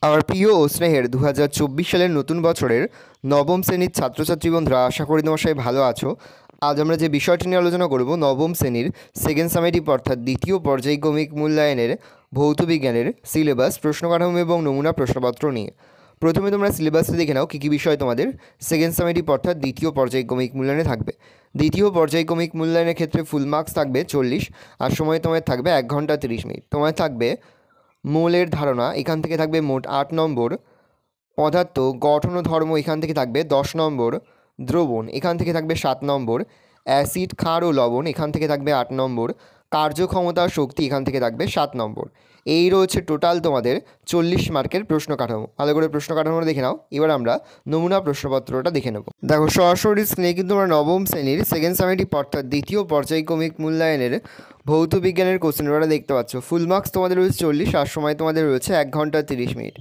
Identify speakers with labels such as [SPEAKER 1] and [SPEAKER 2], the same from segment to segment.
[SPEAKER 1] আমার প্রিয় ও স্নেহের 2024 সালের নতুন বছরের নবম শ্রেণীর ছাত্রছাত্রী বন্ধুরা, আশা করি তোমার সবাই ভালো আছো। আজ আমরা যে বিষয়টি নিয়ে আলোচনা করব, নবম শ্রেণীর সেকেন্ড সামেটিভ অর্থাৎ দ্বিতীয় পর্যায়ক্রমিক মূল্যায়নের ভৌত বিজ্ঞানের সিলেবাস, প্রশ্ন কাঠামো এবং নমুনা প্রশ্নপত্র নিয়ে। প্রথমে তোমরা সিলেবাসে দেখে নাও কী কী বিষয় তোমাদের সেকেন্ড সামেটিভ অর্থাৎ দ্বিতীয় পর্যায়ক্রমিক মূল্যায়নে থাকবে। দ্বিতীয় পর্যায়ক্রমিক মূল্যায়নের ক্ষেত্রে ফুল মার্কস থাকবে 40, আর সময় তোমার থাকবে 1 ঘন্টা 30 মিনিট। তোমার থাকবে মৌলের ধারণা, এখান থেকে থাকবে মোট 8 নম্বর। পদার্থ, গঠন ও ধর্ম, এখান থেকে থাকবে 10 নম্বর। দ্রবণ, এখান থেকে থাকবে 7 নম্বর। অ্যাসিড, ক্ষার ও লবণ, এখান থেকে থাকবে 8 নম্বর। কার্যক্ষমতা, শক্তি, এখান থেকে থাকবে 7 নম্বর। এই রয়েছে টোটাল তোমাদের 40 মার্কের প্রশ্ন কাঠামো। ভালো করে প্রশ্ন কাঠামোটা দেখে নাও। এবার আমরা নমুনা প্রশ্নপত্রটা দেখে নেব। দেখো, সরাসরি স্ক্রিনে কিন্তু আমরা নবম শ্রেণীর সেকেন্ড সামেটিভ অর্থাৎ দ্বিতীয় পর্যায়ক্রমিক মূল্যায়নের ভৌত বিজ্ঞানের কোশ্চেনটা দেখতে পাচ্ছ। ফুল মার্কস তোমাদের রয়েছে 40, আর সময় তোমাদের রয়েছে 1 ঘন্টা 30 মিনিট।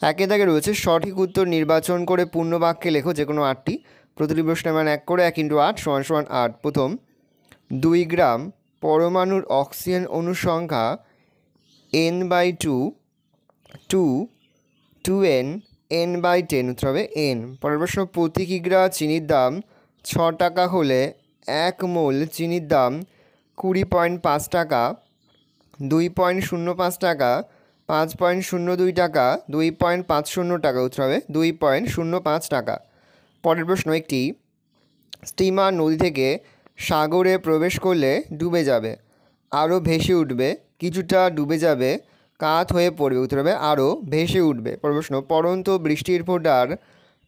[SPEAKER 1] একে দাগে রয়েছে সঠিক উত্তর নির্বাচন করে পূর্ণ বাক্যে লেখো যে কোনো 8টি। প্রতিটি প্রশ্নের মান 1 করে 1 × 8 = 8। প্রথম, 2 গ্রাম পরমাণুর অক্সিজেন অনুসংখ্যা n/2 2n n/10, উত্তর হবে n। পরের প্রশ্ন, প্রতি কিগ্রা চিনির দাম 6 টাকা হলে 1 মোল চিনির দাম 20.5 টাকা, 2.05 টাকা, 5.02 টাকা, 2.50 টাকা, উত্তর হবে 2.05 টাকা। পরের প্রশ্ন, একটি স্টিমার নদী থেকে সাগরে প্রবেশ করলে ডুবে যাবে, আরও ভেসে উঠবে, কিছুটা ডুবে যাবে, কাত হয়ে পড়বে, উত্তর হবে আরও ভেসে উঠবে। পরের প্রশ্ন, পড়ন্ত বৃষ্টির ফোঁটার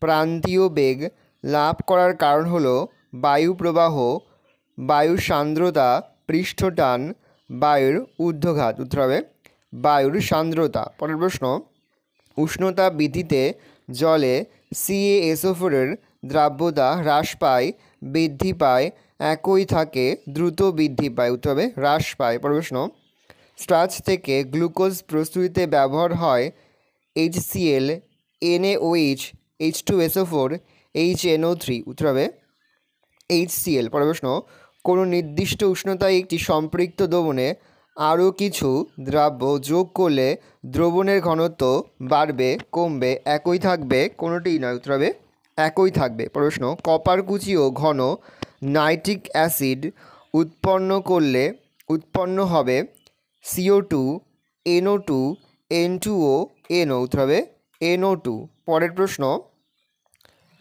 [SPEAKER 1] প্রান্তীয় বেগ লাভ করার কারণ হলো বায়ু প্রবাহ, বায়ুর সান্দ্রতা, পৃষ্ঠটান, বায়ুর ঊর্ধ্বঘাত, উত্তর হবে বায়ুর সান্দ্রতা। পরের প্রশ্ন, উষ্ণতা বৃদ্ধিতে জলে CaSO4-এর দ্রাব্যতা হ্রাস পায়, বৃদ্ধি পায়, একই থাকে, দ্রুত বৃদ্ধি পায়, উত্তর হবে হ্রাস পায়। পরের প্রশ্ন, স্টার্চ থেকে গ্লুকোজ প্রস্তুতিতে ব্যবহার হয় HCl, NaOH, H2SO4, HNO3, উত্তর হবে HCl। পরের প্রশ্ন, কোনো নির্দিষ্ট উষ্ণতায় একটি সম্পৃক্ত দ্রবণে আরও কিছু দ্রাব্য যোগ করলে দ্রবণের ঘনত্ব বাড়বে, কমবে, একই থাকবে, কোনোটিই নয়, উত্তর হবে একই থাকবে। প্রশ্ন, কপার কুচি ও ঘন নাইট্রিক অ্যাসিড উৎপন্ন করলে উৎপন্ন হবে CO2, NO2, N2O, NO, উত্তর হবে NO2। পরের প্রশ্ন,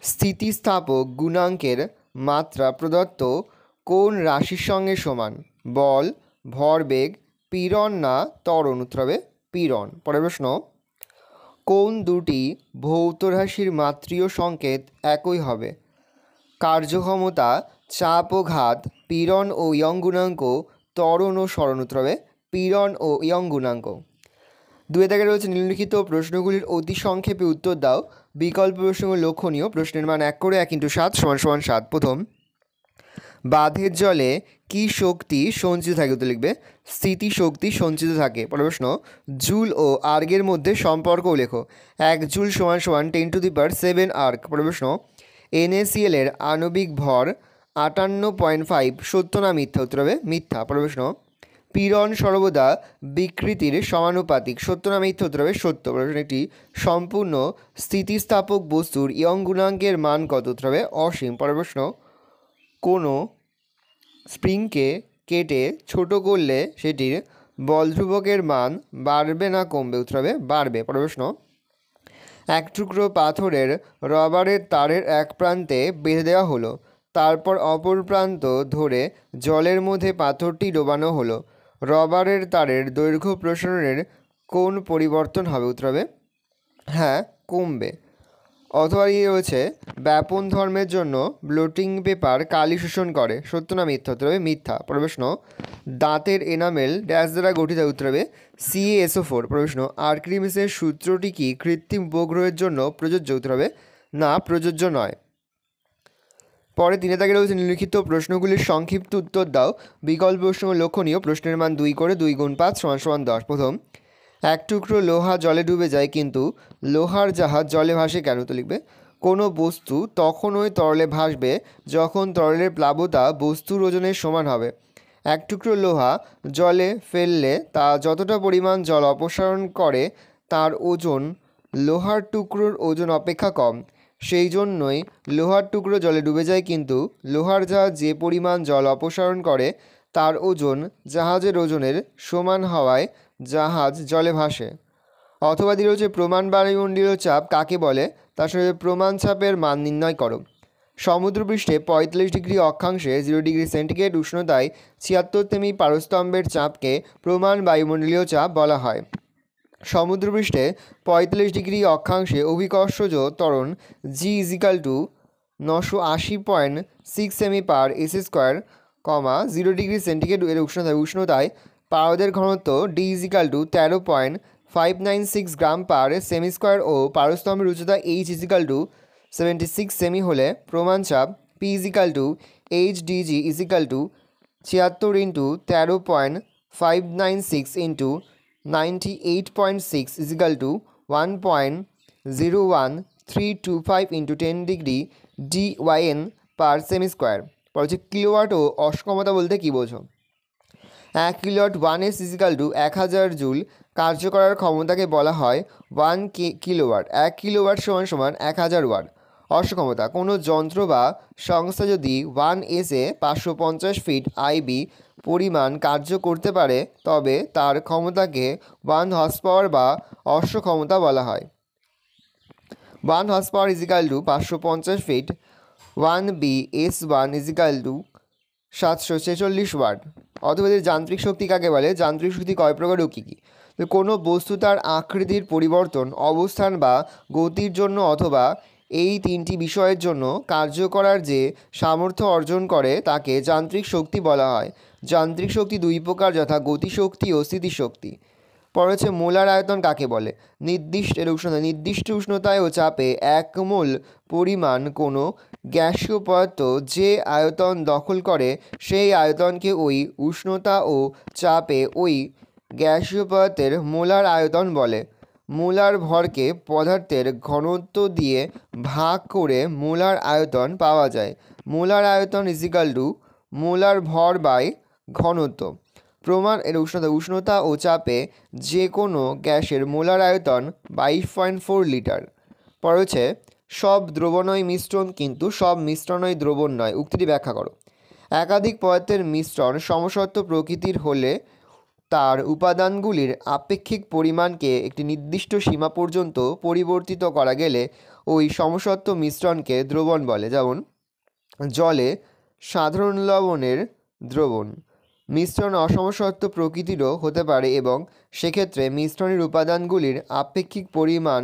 [SPEAKER 1] স্থিতিস্থাপক গুণাঙ্কের মাত্রা প্রদত্ত কোন রাশির সঙ্গে সমান? বল, ভরবেগ, পীড়ন না ত্বরণ, উত্তর হবে পীড়ন। পরের প্রশ্ন, কোন দুটি ভৌত রাশির মাত্রীয় সংকেত একই হবে? কার্যক্ষমতা, চাপ ও ঘাত, পীড়ন ও ইয়ং গুণাঙ্ক, ত্বরণ ও সরণ, উত্তর হবে পীড়ন ও ইয়ং গুণাঙ্ক। 2 দাগে রয়েছে নিম্নলিখিত প্রশ্নগুলির অতি সংক্ষেপে উত্তর দাও। বিকল্প প্রশ্নগুলো লক্ষণীয়। প্রশ্নের মান 1 করে 1 × 7 = 7। প্রথম, বাঁধের জলে কি শক্তি সঞ্চিত থাকে? উত্তর লিখবে স্থিতি শক্তি সঞ্চিত থাকে। পরের প্রশ্ন, জুল ও আর্গের মধ্যে সম্পর্ক লেখো। 1 জুল = 10⁷ আর্গ। পরের প্রশ্ন, NaCl এর আণবিক ভর 58.5, সত্য না মিথ্যা? উত্তর হবে মিথ্যা। পরের প্রশ্ন, পীড়ন সর্বদা বিকৃতির সমানুপাতিক, সত্য না মিথ্যা? উত্তর হবে সত্য। প্রশ্ন, একটি সম্পূর্ণ স্থিতিস্থাপক বস্তুর ইয়ং গুণাঙ্কের মান কত? উত্তর হবে অসীম। পরের প্রশ্ন, কোনো স্প্রিংকে কেটে ছোট করলে সেটির বল ধ্রুবকের মান বাড়বে না কমবে? উত্তর হবে বাড়বে। পরের প্রশ্ন, এক টুকরো পাথরের রবারের তারের এক প্রান্তে বেঁধে দেওয়া হলো, তারপর অপর প্রান্ত ধরে জলের মধ্যে পাথরটি ডোবানো হলো, রবারের তারের দৈর্ঘ্য প্রসারণের কোন পরিবর্তন হবে? উত্তর হবে হ্যাঁ, কমবে। অথবা রয়েছে, ব্যাপন ধর্মের জন্য ব্লটিং পেপার কালি শোষণ করে, সত্য না মিথ্যা? উত্তর হবে মিথ্যা। প্রশ্ন, দাঁতের এনামেল ড্যাশ দ্বারা গঠিত, উত্তর হবে CaSO4। প্রশ্ন, আর্কিমিডিসের সূত্রটি কি কৃত্রিম উপগ্রহের জন্য প্রযোজ্য? উত্তর হবে না, প্রযোজ্য নয়। পরে 3 দাগে রয়েছে নিম্নলিখিত প্রশ্নগুলির সংক্ষিপ্ত উত্তর দাও। বিকল্প প্রশ্ন লক্ষণীয়। প্রশ্নের মান 2 করে 2 × 5 = 10। প্রথম, এক টুকরো লোহা জলে ডুবে যায় কিন্তু লোহার জাহাজ জলে ভাসে কেন? তো লিখবে কোনো বস্তু তখনই তরলে ভাসবে যখন তরলের প্লাবতা বস্তুর ওজনের সমান হবে। এক টুকরো লোহা জলে ফেললে তা যতটা পরিমাণ জল অপসারণ করে তার ওজন লোহার টুকরোর ওজন অপেক্ষা কম, সেই জন্যই লোহার টুকরো জলে ডুবে যায়, কিন্তু লোহার জাহাজ যে পরিমাণ জল অপসারণ করে তার ওজন জাহাজের ওজনের সমান হওয়ায় জাহাজ জলে ভাসে। অথবা দিয়ে রয়েছে প্রমাণ বায়ুমণ্ডলীয় চাপ কাকে বলে, তার সঙ্গে প্রমাণ চাপের মান নির্ণয় করো। সমুদ্রপৃষ্ঠে 45 ডিগ্রি অক্ষাংশে 0 ডিগ্রি সেন্টিগ্রেড উষ্ণতায় 76 সেমি পারস্তম্ভের চাপকে প্রমাণ বায়ুমণ্ডলীয় চাপ বলা হয়। সমুদ্রপৃষ্ঠে 45 ডিগ্রি অক্ষাংশে অভিকর্ষজ ত্বরণ জি ইজিক্যাল টু 980.6 সেমি per s square, 0 degree centigrade এর উষ্ণতায় পারদের ঘনত্ব ডি ইজিক্যাল টু 13.596 গ্রাম পার সেমি স্কোয়ার ও পারস্তম্ভের উচ্চতা এইচ ইজিক্যাল টু 76 সেমি হলে প্রমাণ চাপ p equal to h d g equal to 76 into 13.596 into 98.6 equal to 1.01325 into 10 degree d y n per সেমি স্কোয়ার। পর হচ্ছে কিলোওয়াট ও অক্ষমতা বলতে কী বোঝো? 1 kilowatt 1s is equal two 1000 joule. কার্য করার ক্ষমতাকে বলা হয় 1 কিলোওয়াট। 1 কিলোওয়াট সমান সমান 1000 ওয়াট। অক্ষমতা কোনো যন্ত্র বা সংস্থা যদি 1s এ 550 ফিট আইবি পরিমাণ কার্য করতে পারে তবে তার ক্ষমতাকে 1 হর্স পাওয়ার বা অক্ষমতা বলা হয়। 1 horse power is equal to 550 feet, 1BS1 is equal to 746 watt. অথবা যান্ত্রিক শক্তি কাকে বলে? যান্ত্রিক শক্তি কয় প্রকার ও কী কী? কোনো বস্তু তার আকৃতির পরিবর্তন, অবস্থান বা গতির জন্য অথবা এই তিনটি বিষয়ের জন্য কার্য করার যে সামর্থ্য অর্জন করে তাকে যান্ত্রিক শক্তি বলা হয়। যান্ত্রিক শক্তি দুই প্রকার, যথা গতিশক্তি ও স্থিতিশক্তি। পরে হচ্ছে মোলার আয়তন কাকে বলে? নির্দিষ্ট উষ্ণতায় ও চাপে 1 মোল পরিমাণ কোনো গ্যাসীয় পদার্থ যে আয়তন দখল করে সেই আয়তনকে ওই উষ্ণতা ও চাপে ওই গ্যাসীয় পদার্থের মোলার আয়তন বলে। মোলার ভরকে পদার্থের ঘনত্ব দিয়ে ভাগ করে মোলার আয়তন পাওয়া যায়। মোলার আয়তন ইজিক্যাল টু মোলার ভর বাই ঘনত্ব। প্রমাণ এর উষ্ণতা ও চাপে যে কোনো গ্যাসের মোলার আয়তন 22.4 লিটার। পরে হচ্ছে সব দ্রবণই মিশ্রণ কিন্তু সব মিশ্রণই দ্রবণ নয়, উক্তিটি ব্যাখ্যা করো। একাধিক পদার্থের মিশ্রণ সমসত্ব প্রকৃতির হলে তার উপাদানগুলির আপেক্ষিক পরিমাণকে একটি নির্দিষ্ট সীমা পর্যন্ত পরিবর্তিত করা গেলে ওই সমসত্ব মিশ্রণকে দ্রবণ বলে। যেমন জলে সাধারণ লবণের দ্রবণ। মিশ্রণ অসমসত্ব প্রকৃতিরও হতে পারে এবং সেক্ষেত্রে মিশ্রণের উপাদানগুলির আপেক্ষিক পরিমাণ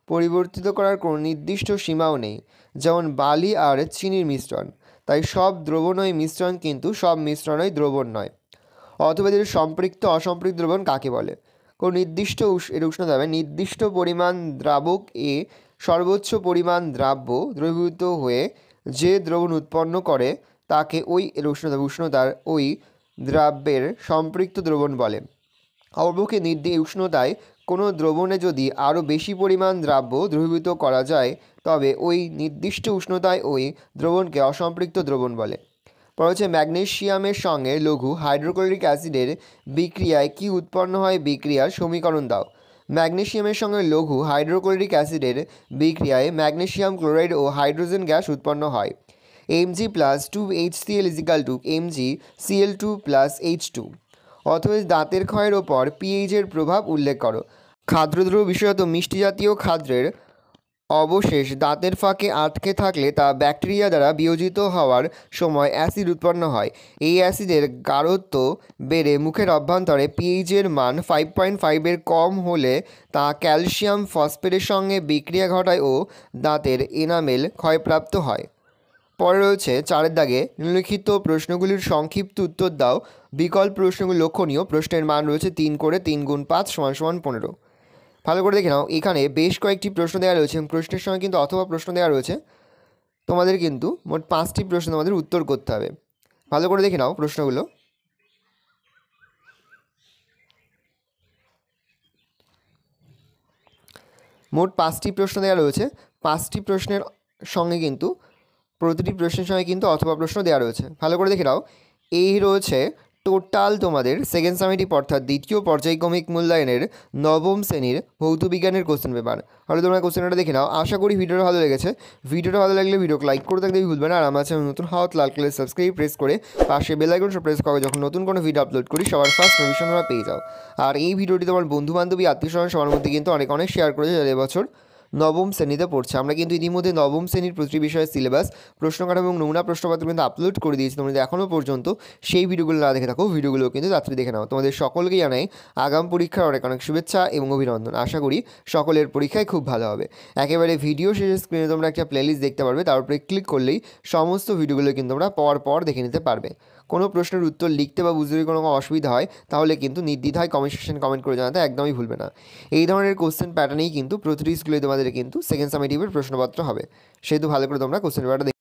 [SPEAKER 1] পরিবর্তিত করার কোনো নির্দিষ্ট সীমাও নেই, যেমন বালি আর চিনির মিশ্রণ। তাই সব দ্রবণই মিশ্রণ কিন্তু সব মিশ্রণই দ্রবণ নয়। অথবা সম্পৃক্ত অসম্পৃক্ত দ্রবণ কাকে বলে? কোনো নির্দিষ্ট এর উষ্ণতা নির্দিষ্ট পরিমাণ দ্রাবক এ সর্বোচ্চ পরিমাণ দ্রাব্য দ্রবীভূত হয়ে যে দ্রবণ উৎপন্ন করে তাকে ওই এর উষ্ণতার ওই দ্রাব্যের সম্পৃক্ত দ্রবণ বলে। অপরপক্ষে উষ্ণতায় কোনো দ্রবণে যদি আরও বেশি পরিমাণ দ্রাব্য দ্রবীভূত করা যায় তবে ওই নির্দিষ্ট উষ্ণতায় ওই দ্রবণকে অসম্পৃক্ত দ্রবণ বলে। পর হচ্ছে ম্যাগনেসিয়ামের সঙ্গে লঘু হাইড্রোক্লোরিক অ্যাসিডের বিক্রিয়ায় কি উৎপন্ন হয়? বিক্রিয়ার সমীকরণ দাও। ম্যাগনেসিয়ামের সঙ্গে লঘু হাইড্রোক্লোরিক অ্যাসিডের বিক্রিয়ায় ম্যাগনেসিয়াম ক্লোরাইড ও হাইড্রোজেন গ্যাস উৎপন্ন হয়। Mg plus 2HCl is equal to MgCl2 plus H2। অথবা দাঁতের ক্ষয়ের ওপর পিএইচের প্রভাব উল্লেখ করো। খাদ্যদ্রব্য বিশেষত মিষ্টি জাতীয় খাদ্যের অবশেষ দাঁতের ফাঁকে আটকে থাকলে তা ব্যাকটেরিয়া দ্বারা বিয়োজিত হওয়ার সময় অ্যাসিড উৎপন্ন হয়। এই অ্যাসিডের গাঢ়ত্ব বেড়ে মুখের অভ্যন্তরে পিএইচের মান 5.5 এর কম হলে তা ক্যালসিয়াম ফসফেটের সঙ্গে বিক্রিয়া ঘটায় ও দাঁতের এনামেল ক্ষয়প্রাপ্ত হয়। পরে রয়েছে 4 দাগে নিম্নলিখিত প্রশ্নগুলির সংক্ষিপ্ত উত্তর দাও। বিকল্প প্রশ্নগুলি লক্ষণীয়। প্রশ্নের মান রয়েছে 3 করে, 3 গুণ 5 সমান সমান 15। ভালো করে দেখে নাও, এখানে বেশ কয়েকটি প্রশ্ন দেওয়া রয়েছে এবং প্রশ্নের সঙ্গে কিন্তু অথবা প্রশ্ন দেওয়া রয়েছে। তোমাদের কিন্তু মোট 5টি প্রশ্ন তোমাদের উত্তর করতে হবে। ভালো করে দেখে নাও প্রশ্নগুলো। মোট 5টি প্রশ্ন দেওয়া রয়েছে। 5টি প্রশ্নের সঙ্গে কিন্তু প্রতিটি প্রশ্নের সঙ্গে কিন্তু অথবা প্রশ্ন দেওয়া রয়েছে। ভালো করে দেখে নাও। এই রয়েছে টোটাল তোমাদের সেকেন্ড সামেটিভ অর্থাৎ দ্বিতীয় পর্যায়ক্রমিক মূল্যায়নের নবম শ্রেণীর ভৌত বিজ্ঞানের কোশ্চেন পেপার। তাহলে তোমরা কোশ্চেনটা দেখে নাও। আশা করি ভিডিওটা ভালো লেগেছে। ভিডিওটা ভালো লাগলে ভিডিওকে লাইক করে থাকতে ভুলবে না। আর আমার চ্যানেল নতুন হাত লাল কালার সাবস্ক্রাইব প্রেস করে পাশে বেল আইকনটা প্রেস করে যখন নতুন কোনো ভিডিও আপলোড করি সবার ফার্স্ট নোটিফিকেশন তোমরা পেয়ে যাও। আর এই ভিডিওটি তোমার বন্ধু বান্ধবী আত্মীয় স্বজন সবার মধ্যে কিন্তু অনেক অনেক শেয়ার করেছে যারা এবছর নবম শ্রেণীতে পড়ছে। আমরা কিন্তু ইতিমধ্যে নবম শ্রেণীর প্রতিটি বিষয়ের সিলেবাস, প্রশ্ন কাঠামো এবং নমুনা প্রশ্নপত্র কিন্তু আপলোড করে দিয়েছি। তোমরা যদি এখনও পর্যন্ত সেই ভিডিওগুলো না দেখে থাকো, ভিডিওগুলো কিন্তু তাড়াতাড়ি দেখে নাও। তোমাদের সকলকে জানাই আগাম পরীক্ষার অনেক অনেক শুভেচ্ছা এবং অভিনন্দন। আশা করি সকলের পরীক্ষায় খুব ভালো হবে। একেবারে ভিডিও শেষে স্ক্রিনে তোমরা একটা প্লেলিস্ট দেখতে পারবে, তার উপরে ক্লিক করলেই সমস্ত ভিডিওগুলো কিন্তু তোমরা পর দেখে নিতে পারবে। কোনো প্রশ্নের উত্তর লিখতে বা বুঝতে যদি কোনো অসুবিধা হয় তাহলে কিন্তু নির্দ্বিধায় কমেন্ট সেকশনে কমেন্ট করে জানাতে একদমই ভুলবে না। এই ধরনের কোশ্চেন প্যাটার্নেই কিন্তু প্রতিটি স্কুলে তোমাদের কিন্তু সেকেন্ড সামেটিভের প্রশ্নপত্র হবে, সেহেতু ভালো করে তোমরা কোশ্চেন পেপারটা